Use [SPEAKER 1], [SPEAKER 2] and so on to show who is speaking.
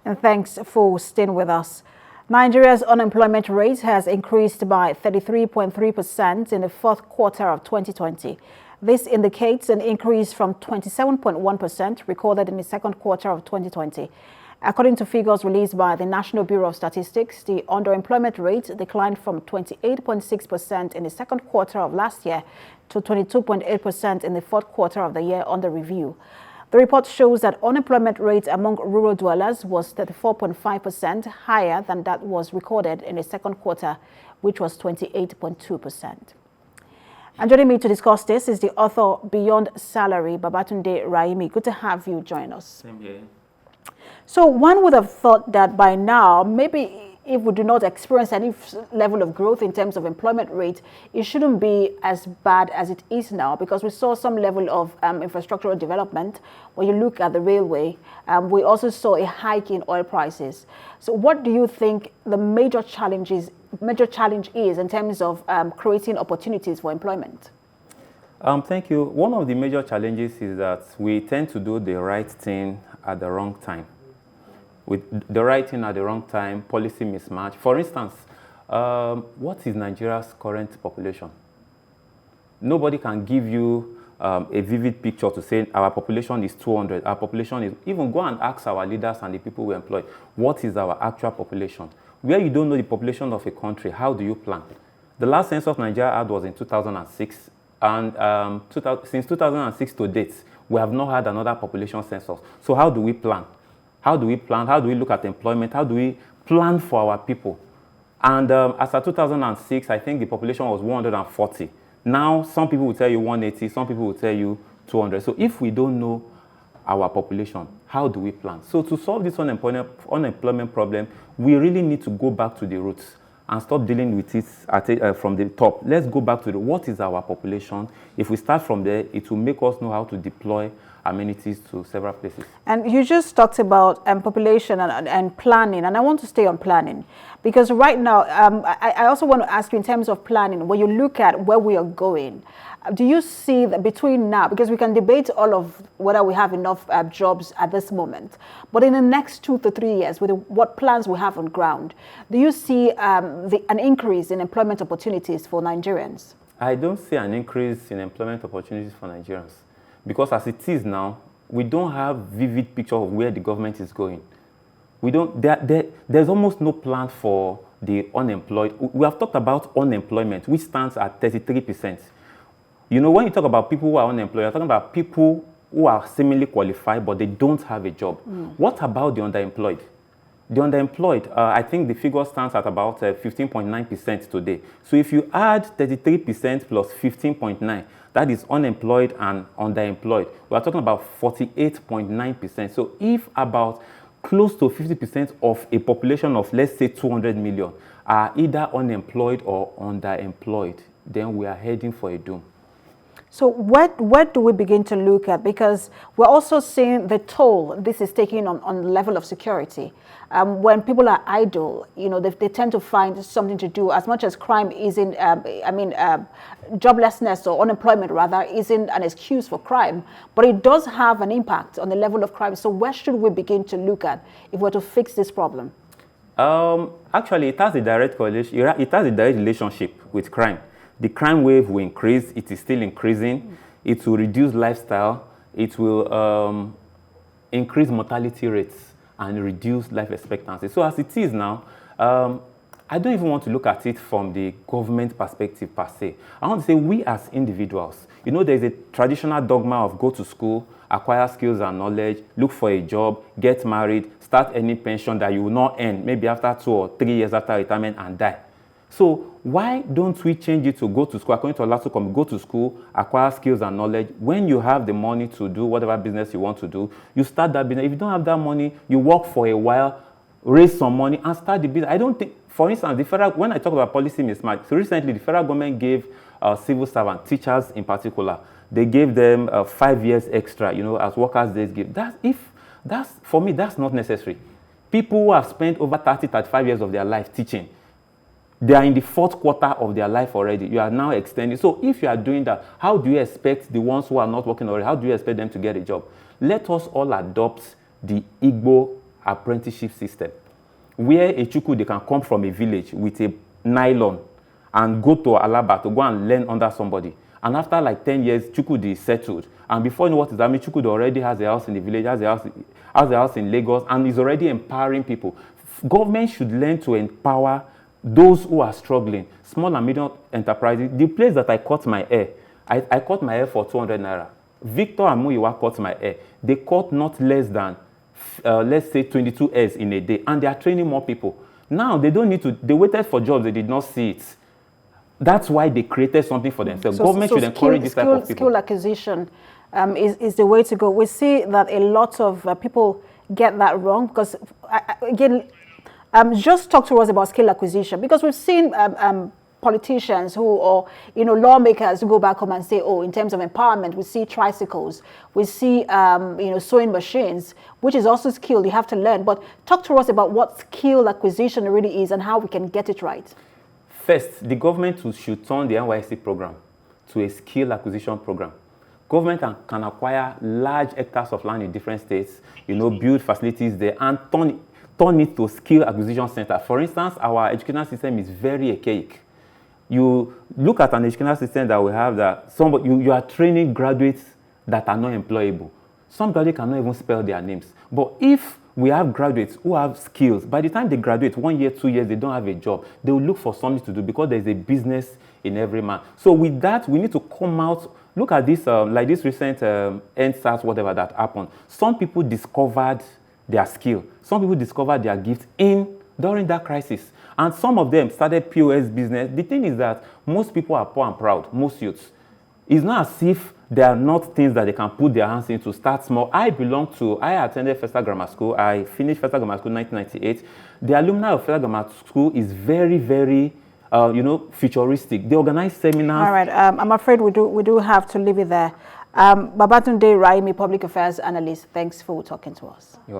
[SPEAKER 1] And thanks for staying with us. Nigeria's unemployment rate has increased by 33.3% in the fourth quarter of 2020. This indicates an increase from 27.1% recorded in the second quarter of 2020. According to figures released by the National Bureau of Statistics, the underemployment rate declined from 28.6% in the second quarter of last year to 22.8% in the fourth quarter of the year under review. The report shows that unemployment rate among rural dwellers was 34.5% higher than that was recorded in the second quarter, which was 28.2%. And joining me to discuss this is the author Beyond Salary, Babatunde Raimi. Good to have you join us.
[SPEAKER 2] Same here.
[SPEAKER 1] So one would have thought that by now, maybe if we do not experience any level of growth in terms of employment rate, it shouldn't be as bad as it is now, because we saw some level of infrastructural development. When you look at the railway, we also saw a hike in oil prices. So what do you think the major challenge is in terms of creating opportunities for employment?
[SPEAKER 2] Thank you. One of the major challenges is that we tend to do the right thing at the wrong time. With the right thing at the wrong time, policy mismatch. For instance, what is Nigeria's current population? Nobody can give you a vivid picture to say our population is 200. Our population is, even go and ask our leaders and the people we employ, what is our actual population? Where you don't know the population of a country, how do you plan? The last census Nigeria had was in 2006, and since 2006 to date, we have not had another population census. So how do we plan? How do we plan? How do we look at employment? How do we plan for our people? And as of 2006, I think the population was 140. Now, some people will tell you 180, some people will tell you 200. So if we don't know our population, how do we plan? So to solve this unemployment problem, we really need to go back to the roots and stop dealing with it from the top. Let's go back to what is our population. If we start from there, it will make us know how to deploy amenities to several places.
[SPEAKER 1] And you just talked about population and planning, and I want to stay on planning, because right now, I also want to ask you in terms of planning, when you look at where we are going, do you see that between now, because we can debate all of whether we have enough jobs at this moment, but in the next 2 to 3 years, with what plans we have on ground, do you see an increase in employment opportunities for Nigerians?
[SPEAKER 2] I don't see an increase in employment opportunities for Nigerians, because as it is now, we don't have vivid picture of where the government is going. We don't. There's almost no plan for the unemployed. We have talked about unemployment, which stands at 33%. You know, when you talk about people who are unemployed, you're talking about people who are similarly qualified, but they don't have a job. What about the underemployed? The underemployed, I think the figure stands at about 15.9% today. So if you add 33% plus 15.9, that is unemployed and underemployed, we are talking about 48.9%. So if about close to 50% of a population of, let's say, 200 million are either unemployed or underemployed, then we are heading for a doom.
[SPEAKER 1] So what do we begin to look at? Because we're also seeing the toll this is taking on the level of security. When people are idle, you know, they tend to find something to do. As much as crime isn't, joblessness or unemployment rather isn't an excuse for crime, but it does have an impact on the level of crime. So where should we begin to look at if we're to fix this problem?
[SPEAKER 2] Actually, it has a direct correlation. It has a direct relationship with crime. The crime wave will increase. It is still increasing. It will reduce lifestyle. It will increase mortality rates and reduce life expectancy. So as it is now, I don't even want to look at it from the government perspective per se. I want to say we as individuals, you know, there's a traditional dogma of go to school, acquire skills and knowledge, look for a job, get married, start earning pension that you will not earn maybe after 2 or 3 years after retirement and die. So why don't we change it to go to school? According to Olasukomi, go to school, acquire skills and knowledge. When you have the money to do whatever business you want to do, you start that business. If you don't have that money, you work for a while, raise some money, and start the business. I don't think, for instance, when I talk about policy mismatch, so recently the federal government gave civil servants, teachers in particular, they gave them 5 years extra, you know, as workers' days give. For me, that's not necessary. People who have spent over 30, 35 years of their life teaching, they are in the fourth quarter of their life already. You are now extending. So if you are doing that, how do you expect the ones who are not working already, how do you expect them to get a job? Let us all adopt the Igbo apprenticeship system, where a Chuku, they can come from a village with a nylon and go to Alaba to go and learn under somebody. And after like 10 years, Chukwudi is settled. And before you know what is happening, Chukwudi already has a house in the village, has a house in Lagos, and is already empowering people. Government should learn to empower those who are struggling, small and medium enterprises. The place that I cut my hair, I cut my hair for 200 naira. Victor and Muyiwa cut my hair. They cut not less than, let's say, 22 hairs in a day, and they are training more people. Now, they don't need to, they waited for jobs, they did not see it. That's why they created something for themselves. Government should encourage this type of people.
[SPEAKER 1] Skill acquisition is the way to go. We see that a lot of people get that wrong because, again, just talk to us about skill acquisition, because we've seen politicians who, or lawmakers who go back home and say, oh, in terms of empowerment, we see tricycles, we see sewing machines, which is also skill you have to learn. But talk to us about what skill acquisition really is and how we can get it right.
[SPEAKER 2] First, the government should turn the NYSC program to a skill acquisition program. Government can acquire large hectares of land in different states, build facilities there, and turn it to skill acquisition center. For instance, our educational system is very archaic. You look at an educational system that we have that you are training graduates that are not employable. Some graduates cannot even spell their names. But if we have graduates who have skills, by the time they graduate, 1 year, 2 years, they don't have a job, they will look for something to do because there's a business in every man. So with that, we need to come out, look at this, like this recent NSAS, whatever that happened. Some people discovered their skill. Some people discovered their gift during that crisis. And some of them started POS business. The thing is that most people are poor and proud, most youths. It's not as if there are not things that they can put their hands into, start small. I attended Festa Grammar School. I finished Festa Grammar School in 1998. The alumni of Festa Grammar School is very, very, futuristic. They organize seminars.
[SPEAKER 1] All right. I'm afraid we do have to leave it there. Babatunde Raimi, Public Affairs Analyst, thanks for talking to us.
[SPEAKER 2] You're welcome.